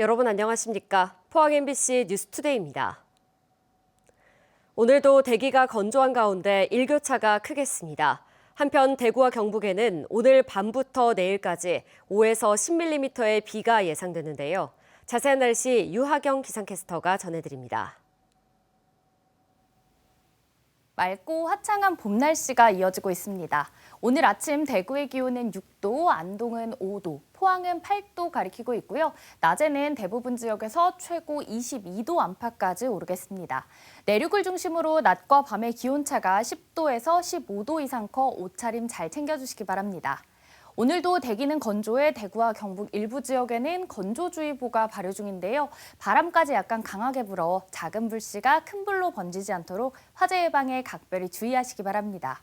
여러분 안녕하십니까? 포항 MBC 뉴스투데이입니다. 오늘도 대기가 건조한 가운데 일교차가 크겠습니다. 한편 대구와 경북에는 오늘 밤부터 내일까지 5에서 10mm의 비가 예상되는데요. 자세한 날씨 유하경 기상캐스터가 전해드립니다. 맑고 화창한 봄 날씨가 이어지고 있습니다. 오늘 아침 대구의 기온은 6도, 안동은 5도, 포항은 8도 가리키고 있고요. 낮에는 대부분 지역에서 최고 22도 안팎까지 오르겠습니다. 내륙을 중심으로 낮과 밤의 기온차가 10도에서 15도 이상 커 옷차림 잘 챙겨주시기 바랍니다. 오늘도 대기는 건조해 대구와 경북 일부 지역에는 건조주의보가 발효 중인데요. 바람까지 약간 강하게 불어 작은 불씨가 큰 불로 번지지 않도록 화재 예방에 각별히 주의하시기 바랍니다.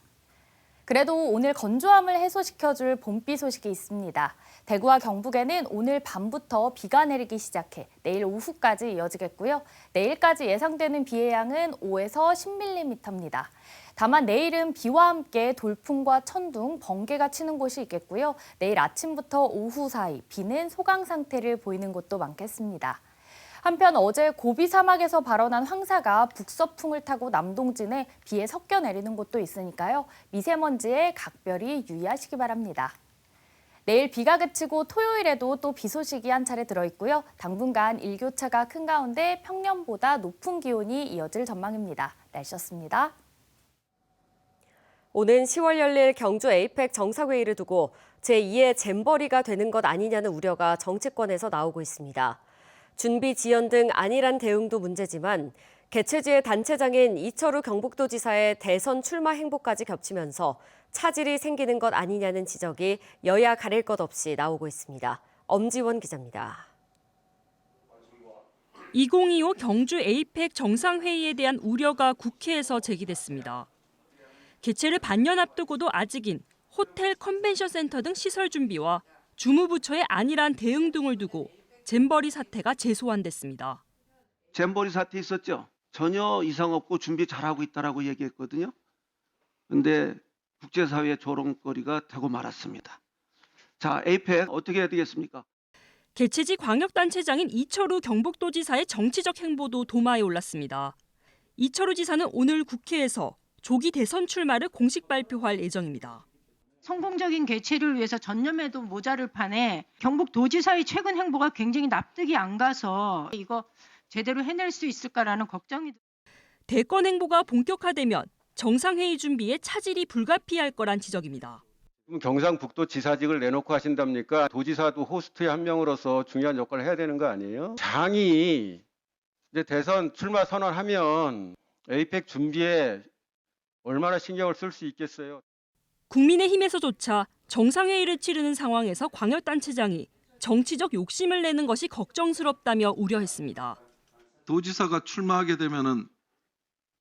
그래도 오늘 건조함을 해소시켜줄 봄비 소식이 있습니다. 대구와 경북에는 오늘 밤부터 비가 내리기 시작해 내일 오후까지 이어지겠고요. 내일까지 예상되는 비의 양은 5에서 10mm입니다. 다만 내일은 비와 함께 돌풍과 천둥, 번개가 치는 곳이 있겠고요. 내일 아침부터 오후 사이 비는 소강 상태를 보이는 곳도 많겠습니다. 한편 어제 고비 사막에서 발원한 황사가 북서풍을 타고 남동진에 비에 섞여 내리는 곳도 있으니까요. 미세먼지에 각별히 유의하시기 바랍니다. 내일 비가 그치고 토요일에도 또 비 소식이 한 차례 들어있고요. 당분간 일교차가 큰 가운데 평년보다 높은 기온이 이어질 전망입니다. 날씨였습니다. 오는 10월 열릴 경주 에이펙 정상회의를 두고 제2의 잼버리가 되는 것 아니냐는 우려가 정치권에서 나오고 있습니다. 준비 지연 등 안일한 대응도 문제지만 개최지의 단체장인 이철우 경북도지사의 대선 출마 행보까지 겹치면서 차질이 생기는 것 아니냐는 지적이 여야 가릴 것 없이 나오고 있습니다. 엄지원 기자입니다. 2025 경주 에이펙 정상회의에 대한 우려가 국회에서 제기됐습니다. 개최를 반년 앞두고도 아직인 호텔, 컨벤션 센터 등 시설 준비와 주무부처의 안일한 대응 등을 두고 잼버리 사태가 재소환됐습니다. 잼버리 사태 있었죠. 전혀 이상 없고 준비 잘하고 있다라고 얘기했거든요. 그런데 국제사회의 조롱거리가 되고 말았습니다. 자, 에이펙 어떻게 해야 되겠습니까? 개최지 광역단체장인 이철우 경북도지사의 정치적 행보도 도마에 올랐습니다. 이철우 지사는 오늘 국회에서 조기 대선 출마를 공식 발표할 예정입니다. 성공적인 개최를 위해서 전념해도 모자를 판에 경북도지사의 최근 행보가 굉장히 납득이 안 가서 이거 제대로 해낼 수 있을까라는 걱정이 듭니다. 대권 행보가 본격화되면 정상회의 준비에 차질이 불가피할 거란 지적입니다. 경상북도 지사직을 내놓고 하신답니까? 도지사도 호스트의 한 명으로서 중요한 역할을 해야 되는 거 아니에요? 장이 이제 대선 출마 선언하면 에이펙 준비에 얼마나 신경을 쓸 수 있겠어요? 국민의힘에서조차 정상회의를 치르는 상황에서 광역단체장이 정치적 욕심을 내는 것이 걱정스럽다며 우려했습니다. 도지사가 출마하게 되면은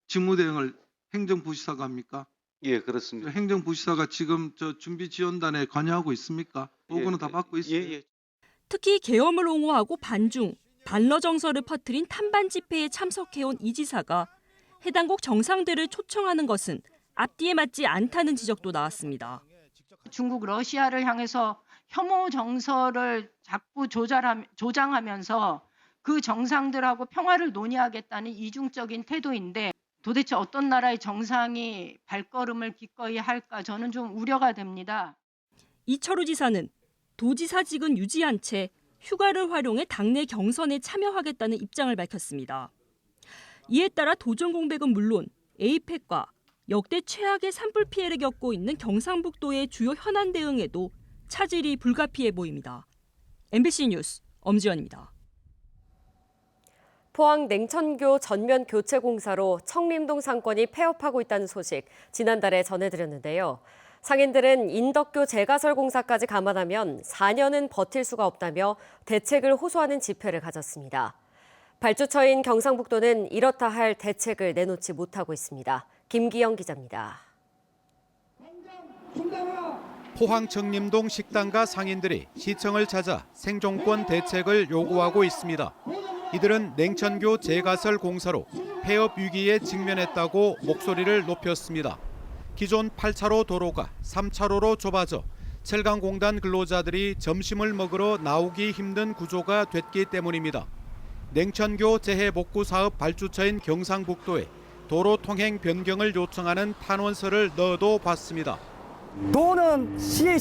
직무대행을 행정부시사가 합니까? 예, 그렇습니다. 행정부시사가 지금 준비 지원단에 관여하고 있습니까? 보고는 다 받고 있어요. 예. 특히 계엄을 옹호하고 반중, 반러 정서를 퍼뜨린 탄반 집회에 참석해온 이 지사가 해당국 정상들을 초청하는 것은 앞뒤에 맞지 않다는 지적도 나왔습니다. 중국, 러시아를 향해서 혐오 정서를 자꾸 조장하면서 그 정상들하고 평화를 논의하겠다는 이중적인 태도인데 도대체 어떤 나라의 정상이 발걸음을 기꺼이 할까 저는 좀 우려가 됩니다. 이철우 지사는 도지사직은 유지한 채 휴가를 활용해 당내 경선에 참여하겠다는 입장을 밝혔습니다. 이에 따라 도전 공백은 물론 에이펙과 역대 최악의 산불 피해를 겪고 있는 경상북도의 주요 현안 대응에도 차질이 불가피해 보입니다. MBC 뉴스 엄지원입니다. 포항 냉천교 전면 교체 공사로 청림동 상권이 폐업하고 있다는 소식 지난달에 전해드렸는데요. 상인들은 인덕교 재가설 공사까지 감안하면 4년은 버틸 수가 없다며 대책을 호소하는 집회를 가졌습니다. 발주처인 경상북도는 이렇다 할 대책을 내놓지 못하고 있습니다. 김기영 기자입니다. 포항 청림동 식당가 상인들이 시청을 찾아 생존권 대책을 요구하고 있습니다. 이들은 냉천교 재가설 공사로 폐업 위기에 직면했다고 목소리를 높였습니다. 기존 8차로 도로가 3차로로 좁아져 철강공단 근로자들이 점심을 먹으러 나오기 힘든 구조가 됐기 때문입니다. 냉천교 재해복구 사업 발주처인 경상북도에 도로 통행 변경을 요청하는 탄원서를 넣어도 봤습니다. 도는 시의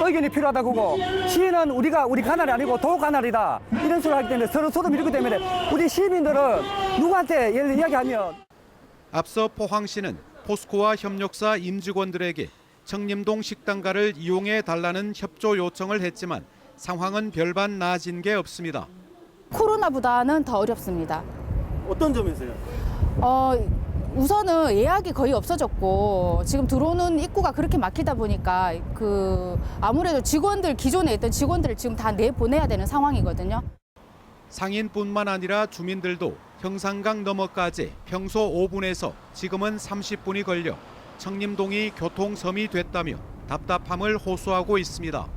의견이 필요하다고 하고 시는 우리 관할이 아니고 도 관할이다 이런 소리를 하기 때문에 서로 미루기 때문에 우리 시민들은 누구한테 예를 들어 이야기하면 앞서 포항시는 포스코와 협력사 임직원들에게 청림동 식당가를 이용해 달라는 협조 요청을 했지만 상황은 별반 나아진 게 없습니다. 코로나보다는 더 어렵습니다. 어떤 점에서요? 우선은 예약이 거의 없어졌고 지금 들어오는 입구가 그렇게 막히다 보니까 아무래도 기존에 있던 직원들을 지금 다 내보내야 되는 상황이거든요. 상인뿐만 아니라 주민들도 형산강 너머까지 평소 5분에서 지금은 30분이 걸려 청림동이 교통섬이 됐다며 답답함을 호소하고 있습니다.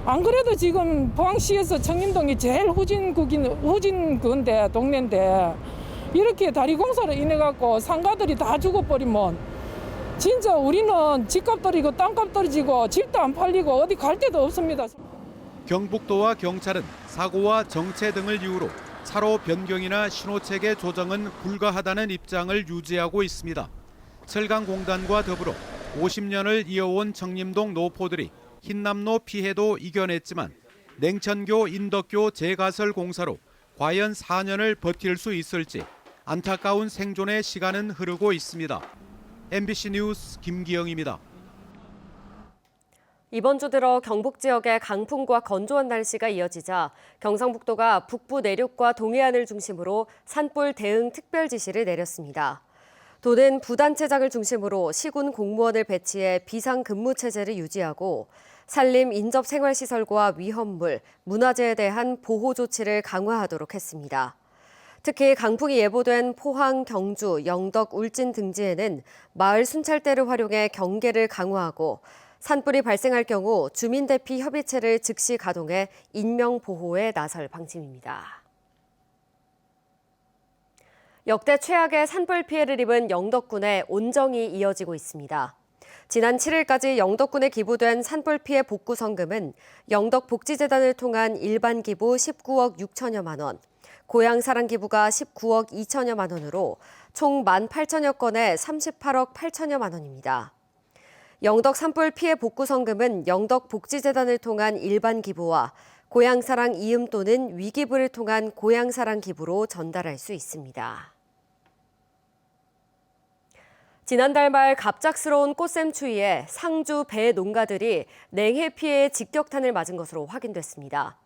안 그래도 지금 포항시에서 청림동이 제일 후진 그건데 동네인데 이렇게 다리 공사로 인해 갖고 상가들이 다 죽어버리면 진짜 우리는 집값 떨어지고 땅값 떨어지고 집도 안 팔리고 어디 갈 데도 없습니다. 경북도와 경찰은 사고와 정체 등을 이유로 차로 변경이나 신호체계 조정은 불가하다는 입장을 유지하고 있습니다. 철강공단과 더불어 50년을 이어온 청림동 노포들이 흰남노 피해도 이겨냈지만 냉천교 인덕교 재가설 공사로 과연 4년을 버틸 수 있을지 안타까운 생존의 시간은 흐르고 있습니다. MBC 뉴스 김기영입니다. 이번 주 들어 경북 지역에 강풍과 건조한 날씨가 이어지자 경상북도가 북부 내륙과 동해안을 중심으로 산불 대응 특별 지시를 내렸습니다. 도는 부단체장을 중심으로 시군 공무원을 배치해 비상근무 체제를 유지하고 산림 인접생활시설과 위험물, 문화재에 대한 보호 조치를 강화하도록 했습니다. 특히 강풍이 예보된 포항, 경주, 영덕, 울진 등지에는 마을 순찰대를 활용해 경계를 강화하고 산불이 발생할 경우 주민대피 협의체를 즉시 가동해 인명보호에 나설 방침입니다. 역대 최악의 산불 피해를 입은 영덕군에 온정이 이어지고 있습니다. 지난 7일까지 영덕군에 기부된 산불 피해 복구 성금은 영덕복지재단을 통한 일반 기부 19억 6천여만 원, 고향사랑 기부가 19억 2천여만 원으로 총 18,000여 건에 38억 8천여만 원입니다. 영덕 산불 피해 복구 성금은 영덕복지재단을 통한 일반 기부와 고향사랑 이음 또는 위기부를 통한 고향사랑 기부로 전달할 수 있습니다. 지난달 말 갑작스러운 꽃샘 추위에 상주 배 농가들이 냉해 피해의 직격탄을 맞은 것으로 확인됐습니다.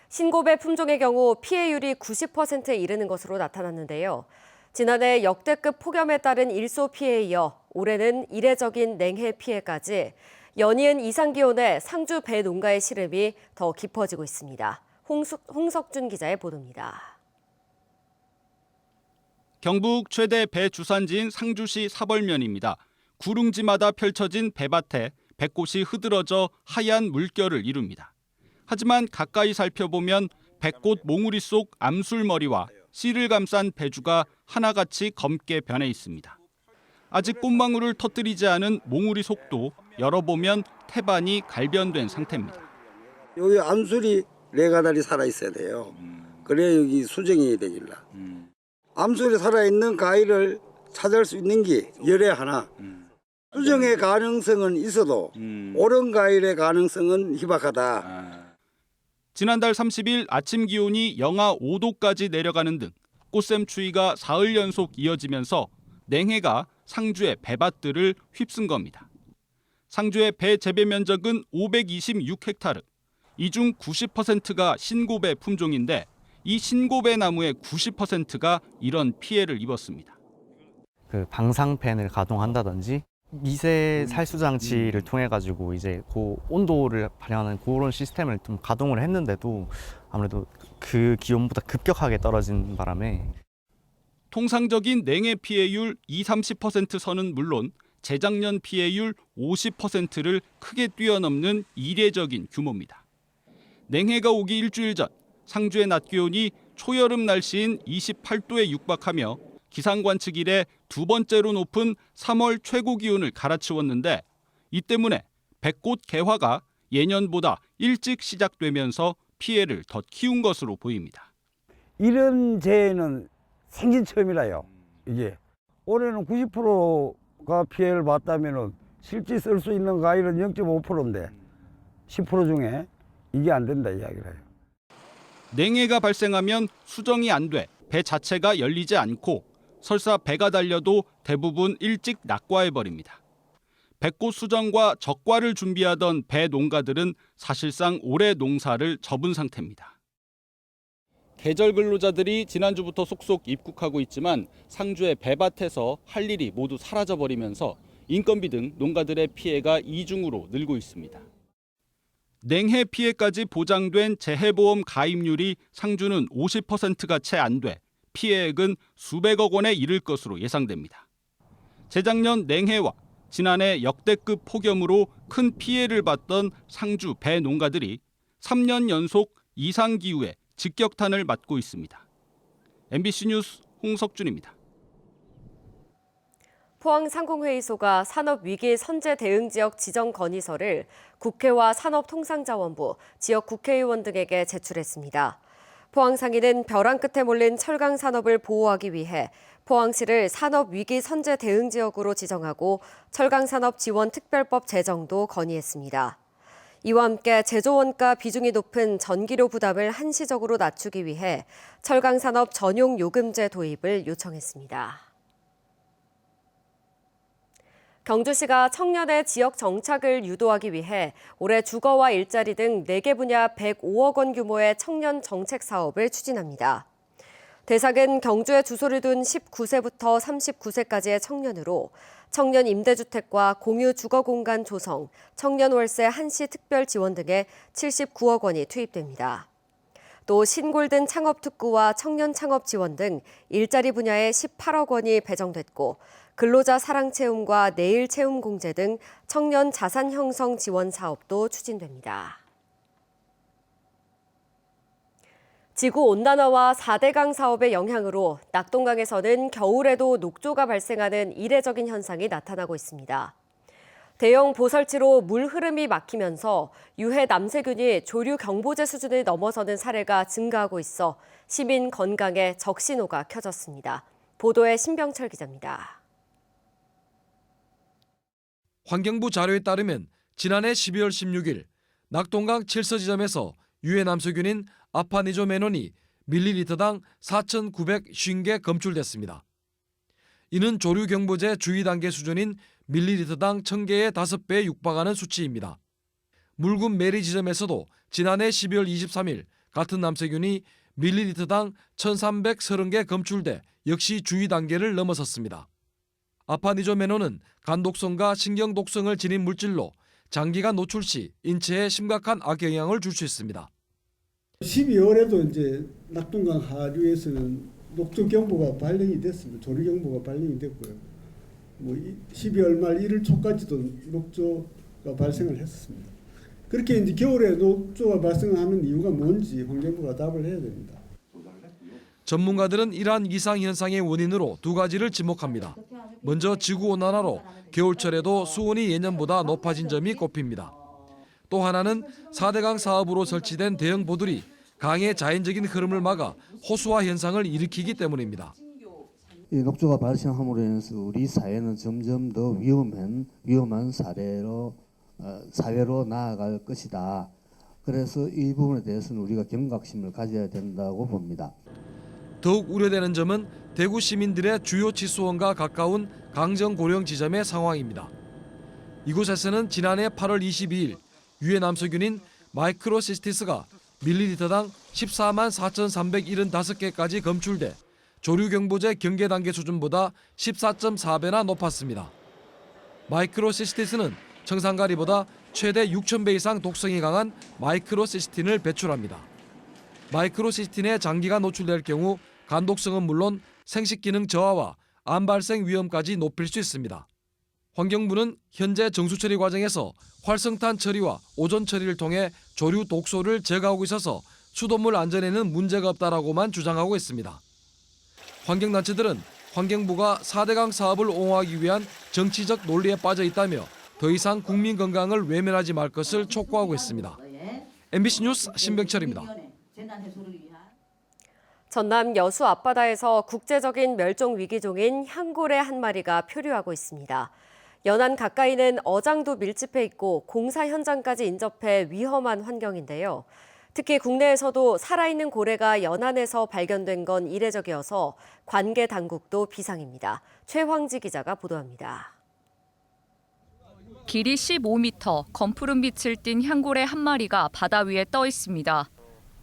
신고배 품종의 경우 피해율이 90%에 이르는 것으로 나타났는데요. 지난해 역대급 폭염에 따른 일소 피해에 이어 올해는 이례적인 냉해 피해까지 연이은 이상기온에 상주 배 농가의 시름이 더 깊어지고 있습니다. 홍석준 기자의 보도입니다. 경북 최대 배 주산지인 상주시 사벌면입니다. 구릉지마다 펼쳐진 배밭에 배꽃이 흐드러져 하얀 물결을 이룹니다. 하지만 가까이 살펴보면 배꽃 몽우리 속 암술머리와 씨를 감싼 배주가 하나같이 검게 변해 있습니다. 아직 꽃망울을 터뜨리지 않은 몽우리 속도 열어보면 태반이 갈변된 상태입니다. 여기 암술이 4가닥이 살아있어야 돼요. 그래야 여기 수정이 되길라. 암술이 살아있는 가위를 찾을 수 있는 게 열에 하나. 수정의 가능성은 있어도 옳은 가위의 가능성은 희박하다. 지난달 30일 아침 기온이 영하 5도까지 내려가는 등 꽃샘 추위가 사흘 연속 이어지면서 냉해가 상주의 배밭들을 휩쓴 겁니다. 상주의 배 재배 면적은 526헥타르. 이 중 90%가 신고배 품종인데 이 신고배 나무의 90%가 이런 피해를 입었습니다. 방상팬을 가동한다든지 미세 살수 장치를 통해 가지고 이제 그 온도를 발현하는 그런 시스템을 좀 가동을 했는데도 아무래도 그 기온보다 급격하게 떨어진 바람에 통상적인 냉해 피해율 20-30% 선은 물론 재작년 피해율 50%를 크게 뛰어넘는 이례적인 규모입니다. 냉해가 오기 일주일 전 상주의 낮 기온이 초여름 날씨인 28도에 육박하며 기상관측 이래 두 번째로 높은 3월 최고 기온을 갈아치웠는데 이 때문에 배꽃 개화가 예년보다 일찍 시작되면서 피해를 더 키운 것으로 보입니다. 이런 재해는 생긴 처음이라요. 이게 올해는 90%가 피해를 봤다면은 실제 쓸 수 있는 가일은 0.5%인데 10% 중에 이게 안 된다 이야기를 해요. 냉해가 발생하면 수정이 안 돼 배 자체가 열리지 않고 설사 배가 달려도 대부분 일찍 낙과해버립니다. 백꽃 수정과 적과를 준비하던 배 농가들은 사실상 올해 농사를 접은 상태입니다. 계절 근로자들이 지난주부터 속속 입국하고 있지만 상주의 배밭에서 할 일이 모두 사라져버리면서 인건비 등 농가들의 피해가 이중으로 늘고 있습니다. 냉해 피해까지 보장된 재해보험 가입률이 상주는 50%가 채 안 돼 피해액은 수백억 원에 이를 것으로 예상됩니다. 재작년 냉해와 지난해 역대급 폭염으로 큰 피해를 봤던 상주 배 농가들이 3년 연속 이상기후에 직격탄을 맞고 있습니다. MBC 뉴스 홍석준입니다. 포항상공회의소가 산업위기 선제 대응 지역 지정 건의서를 국회와 산업통상자원부, 지역 국회의원 등에게 제출했습니다. 포항상인은 벼랑 끝에 몰린 철강 산업을 보호하기 위해 포항시를 산업위기 선제 대응 지역으로 지정하고 철강산업 지원 특별법 제정도 건의했습니다. 이와 함께 제조 원가 비중이 높은 전기료 부담을 한시적으로 낮추기 위해 철강산업 전용 요금제 도입을 요청했습니다. 경주시가 청년의 지역 정착을 유도하기 위해 올해 주거와 일자리 등 4개 분야 105억 원 규모의 청년 정책 사업을 추진합니다. 대상은 경주에 주소를 둔 19세부터 39세까지의 청년으로 청년 임대주택과 공유 주거공간 조성, 청년 월세 한시 특별 지원 등에 79억 원이 투입됩니다. 또 신골든 창업특구와 청년 창업 지원 등 일자리 분야에 18억 원이 배정됐고 근로자 사랑채움과 내일채움 공제 등 청년 자산 형성 지원 사업도 추진됩니다. 지구온난화와 4대강 사업의 영향으로 낙동강에서는 겨울에도 녹조가 발생하는 이례적인 현상이 나타나고 있습니다. 대형 보설치로 물 흐름이 막히면서 유해 남세균이 조류 경보제 수준을 넘어서는 사례가 증가하고 있어 시민 건강에 적신호가 켜졌습니다. 보도에 신병철 기자입니다. 환경부 자료에 따르면 지난해 12월 16일 낙동강 7서 지점에서 유해 남세균인 아파니조메논이 밀리리터당 4,950개 검출됐습니다. 이는 조류 경보제 주의 단계 수준인 밀리리터당 1,000개의 5배에 육박하는 수치입니다. 물군 메리 지점에서도 지난해 12월 23일 같은 남세균이 밀리리터당 1,330개 검출돼 역시 주의 단계를 넘어섰습니다. 아파니조메논은 간독성과 신경독성을 지닌 물질로 장기간 노출 시 인체에 심각한 악영향을 줄 수 있습니다. 12월에도 이제 낙동강 하류에서는 녹조 경보가 발령이 됐습니다. 조류 경보가 발령이 됐고요. 12월 말 1월 초까지도 녹조가 발생을 했습니다. 그렇게 이제 겨울에 녹조가 발생하는 이유가 뭔지 환경부가 답을 해야 됩니다. 전문가들은 이러한 이상 현상의 원인으로 두 가지를 지목합니다. 먼저 지구온난화로 겨울철에도 수온이 예년보다 높아진 점이 꼽힙니다. 또 하나는 4대강 사업으로 설치된 대형 보들이 강의 자연적인 흐름을 막아 호수화 현상을 일으키기 때문입니다. 이 녹조가 발생함으로 인해서 우리 사회는 점점 더 위험한 사회로 나아갈 것이다. 그래서 이 부분에 대해서는 우리가 경각심을 가져야 된다고 봅니다. 더욱 우려되는 점은 대구 시민들의 주요 치수원과 가까운 강정 고령 지점의 상황입니다. 이곳에서는 지난해 8월 22일 유해 남세균인 마이크로시스티스가 밀리리터당 14만 4,375개까지 검출돼 조류 경보제 경계 단계 수준보다 14.4배나 높았습니다. 마이크로시스티스는 청산가리보다 최대 6,000배 이상 독성이 강한 마이크로시스틴을 배출합니다. 마이크로시스틴에 장기간 노출될 경우 간독성은 물론 생식기능 저하와 암 발생 위험까지 높일 수 있습니다. 환경부는 현재 정수처리 과정에서 활성탄 처리와 오존 처리를 통해 조류 독소를 제거하고 있어서 수돗물 안전에는 문제가 없다라고만 주장하고 있습니다. 환경단체들은 환경부가 4대강 사업을 옹호하기 위한 정치적 논리에 빠져 있다며 더 이상 국민 건강을 외면하지 말 것을 촉구하고 있습니다. MBC 뉴스 신병철입니다. 전남 여수 앞바다에서 국제적인 멸종 위기종인 향고래 한 마리가 표류하고 있습니다. 연안 가까이는 어장도 밀집해 있고 공사 현장까지 인접해 위험한 환경인데요. 특히 국내에서도 살아있는 고래가 연안에서 발견된 건 이례적이어서 관계 당국도 비상입니다. 최황지 기자가 보도합니다. 길이 15m, 검푸른 빛을 띤 향고래 한 마리가 바다 위에 떠 있습니다.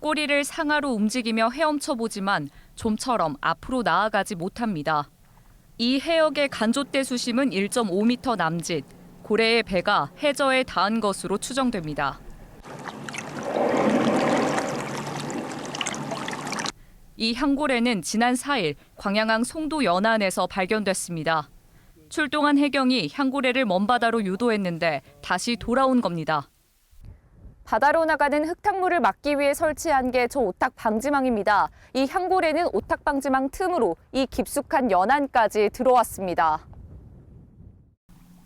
꼬리를 상하로 움직이며 헤엄쳐 보지만 좀처럼 앞으로 나아가지 못합니다. 이 해역의 간조대 수심은 1.5m 남짓, 고래의 배가 해저에 닿은 것으로 추정됩니다. 이 향고래는 지난 4일 광양항 송도 연안에서 발견됐습니다. 출동한 해경이 향고래를 먼바다로 유도했는데 다시 돌아온 겁니다. 바다로 나가는 흙탕물을 막기 위해 설치한 게 저 오탁 방지망입니다. 이 향고래는 오탁 방지망 틈으로 이 깊숙한 연안까지 들어왔습니다.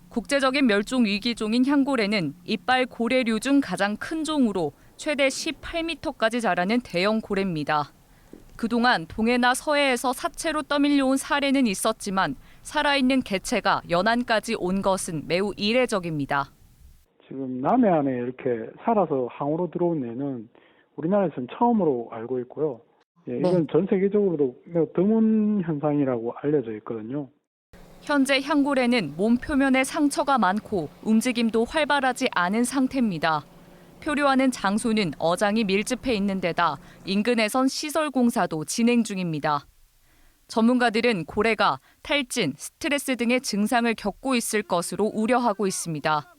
국제적인 멸종 위기종인 향고래는 이빨 고래류 중 가장 큰 종으로 최대 18m까지 자라는 대형 고래입니다. 그동안 동해나 서해에서 사체로 떠밀려온 사례는 있었지만 살아있는 개체가 연안까지 온 것은 매우 이례적입니다. 지금 남해안에 이렇게 살아서 항으로 들어온 애는 우리나라에서는 처음으로 알고 있고요. 이건 전 세계적으로도 매우 드문 현상이라고 알려져 있거든요. 현재 향고래는 몸 표면에 상처가 많고 움직임도 활발하지 않은 상태입니다. 표류하는 장소는 어장이 밀집해 있는 데다 인근에선 시설 공사도 진행 중입니다. 전문가들은 고래가 탈진, 스트레스 등의 증상을 겪고 있을 것으로 우려하고 있습니다.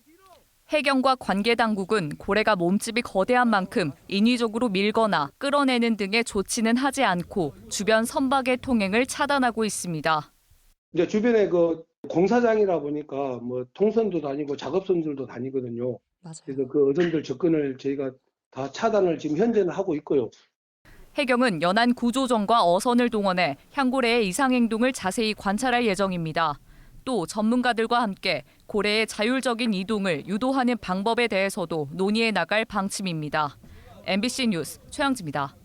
해경과 관계 당국은 고래가 몸집이 거대한 만큼 인위적으로 밀거나 끌어내는 등의 조치는 하지 않고 주변 선박의 통행을 차단하고 있습니다. 이제 주변에 그 공사장이라 보니까 뭐 통선도 다니고 작업선들도 다니거든요. 그래서 그 어선들 접근을 저희가 다 차단을 지금 현재는 하고 있고요. 해경은 연안 구조정과 어선을 동원해 향고래의 이상 행동을 자세히 관찰할 예정입니다. 또 전문가들과 함께 고래의 자율적인 이동을 유도하는 방법에 대해서도 논의해 나갈 방침입니다. MBC 뉴스 최양지입니다.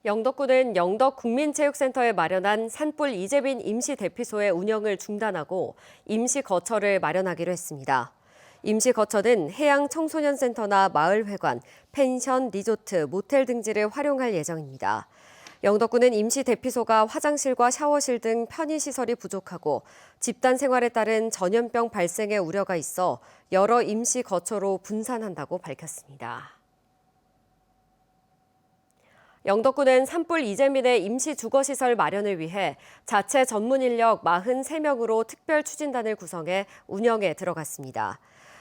영덕군은 영덕국민체육센터에 마련한 산불 이재빈 임시대피소의 운영을 중단하고 임시거처를 마련하기로 했습니다. 임시거처는 해양청소년센터나 마을회관, 펜션, 리조트, 모텔 등지를 활용할 예정입니다. 영덕군은 임시대피소가 화장실과 샤워실 등 편의시설이 부족하고 집단 생활에 따른 전염병 발생의 우려가 있어 여러 임시거처로 분산한다고 밝혔습니다. 영덕군은 산불 이재민의 임시주거시설 마련을 위해 자체 전문 인력 43명으로 특별추진단을 구성해 운영에 들어갔습니다.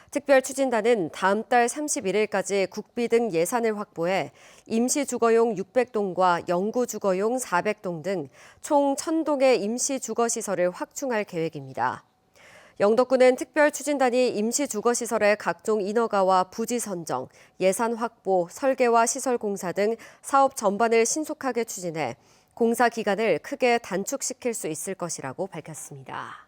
특별추진단은 다음 달 31일까지 국비 등 예산을 확보해 임시주거용 600동과 영구주거용 400동 등 총 1000동의 임시주거시설을 확충할 계획입니다. 영덕군은 특별추진단이 임시주거시설의 각종 인허가와 부지 선정, 예산 확보, 설계와 시설 공사 등 사업 전반을 신속하게 추진해 공사 기간을 크게 단축시킬 수 있을 것이라고 밝혔습니다.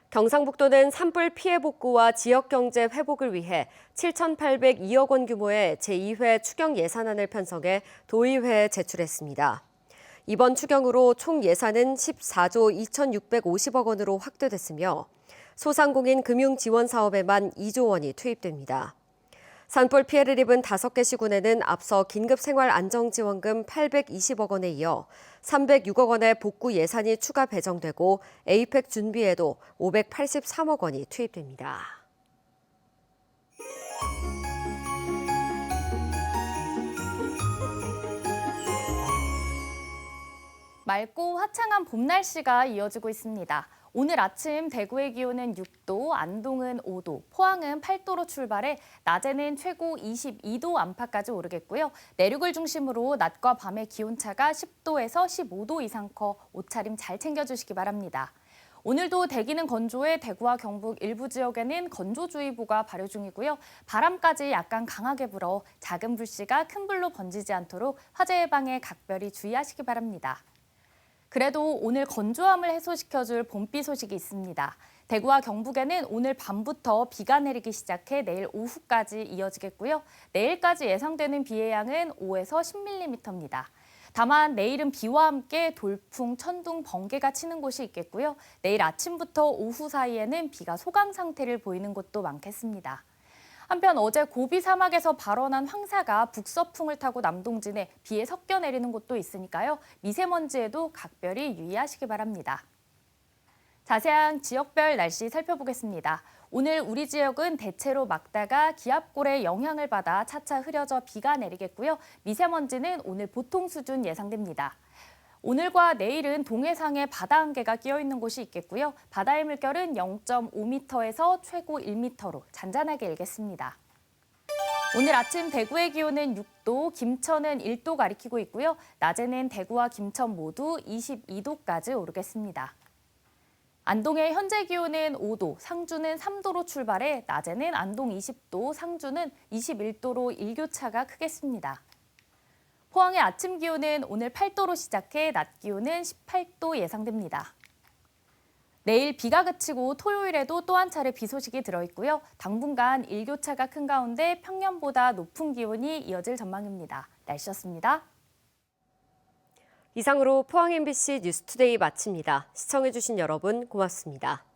경상북도는 산불 피해 복구와 지역 경제 회복을 위해 7,802억 원 규모의 제2회 추경 예산안을 편성해 도의회에 제출했습니다. 이번 추경으로 총 예산은 14조 2,650억 원으로 확대됐으며 소상공인 금융 지원 사업에만 2조 원이 투입됩니다. 산불 피해를 입은 5개 시군에는 앞서 긴급생활안정지원금 820억 원에 이어 306억 원의 복구 예산이 추가 배정되고 에이펙 준비에도 583억 원이 투입됩니다. 맑고 화창한 봄 날씨가 이어지고 있습니다. 오늘 아침 대구의 기온은 6도, 안동은 5도, 포항은 8도로 출발해 낮에는 최고 22도 안팎까지 오르겠고요. 내륙을 중심으로 낮과 밤의 기온차가 10도에서 15도 이상 커 옷차림 잘 챙겨주시기 바랍니다. 오늘도 대기는 건조해 대구와 경북 일부 지역에는 건조주의보가 발효 중이고요. 바람까지 약간 강하게 불어 작은 불씨가 큰 불로 번지지 않도록 화재 예방에 각별히 주의하시기 바랍니다. 그래도 오늘 건조함을 해소시켜줄 봄비 소식이 있습니다. 대구와 경북에는 오늘 밤부터 비가 내리기 시작해 내일 오후까지 이어지겠고요. 내일까지 예상되는 비의 양은 5에서 10mm입니다. 다만 내일은 비와 함께 돌풍, 천둥, 번개가 치는 곳이 있겠고요. 내일 아침부터 오후 사이에는 비가 소강 상태를 보이는 곳도 많겠습니다. 한편 어제 고비 사막에서 발원한 황사가 북서풍을 타고 남동진에 비에 섞여 내리는 곳도 있으니까요. 미세먼지에도 각별히 유의하시기 바랍니다. 자세한 지역별 날씨 살펴보겠습니다. 오늘 우리 지역은 대체로 맑다가 기압골의 영향을 받아 차차 흐려져 비가 내리겠고요. 미세먼지는 오늘 보통 수준 예상됩니다. 오늘과 내일은 동해상에 바다 안개가 끼어 있는 곳이 있겠고요. 바다의 물결은 0.5m에서 최고 1m로 잔잔하게 일겠습니다. 오늘 아침 대구의 기온은 6도, 김천은 1도 가리키고 있고요. 낮에는 대구와 김천 모두 22도까지 오르겠습니다. 안동의 현재 기온은 5도, 상주는 3도로 출발해 낮에는 안동 20도, 상주는 21도로 일교차가 크겠습니다. 포항의 아침 기온은 오늘 8도로 시작해 낮 기온은 18도 예상됩니다. 내일 비가 그치고 토요일에도 또 한 차례 비 소식이 들어있고요. 당분간 일교차가 큰 가운데 평년보다 높은 기온이 이어질 전망입니다. 날씨였습니다. 이상으로 포항 MBC 뉴스투데이 마칩니다. 시청해주신 여러분 고맙습니다.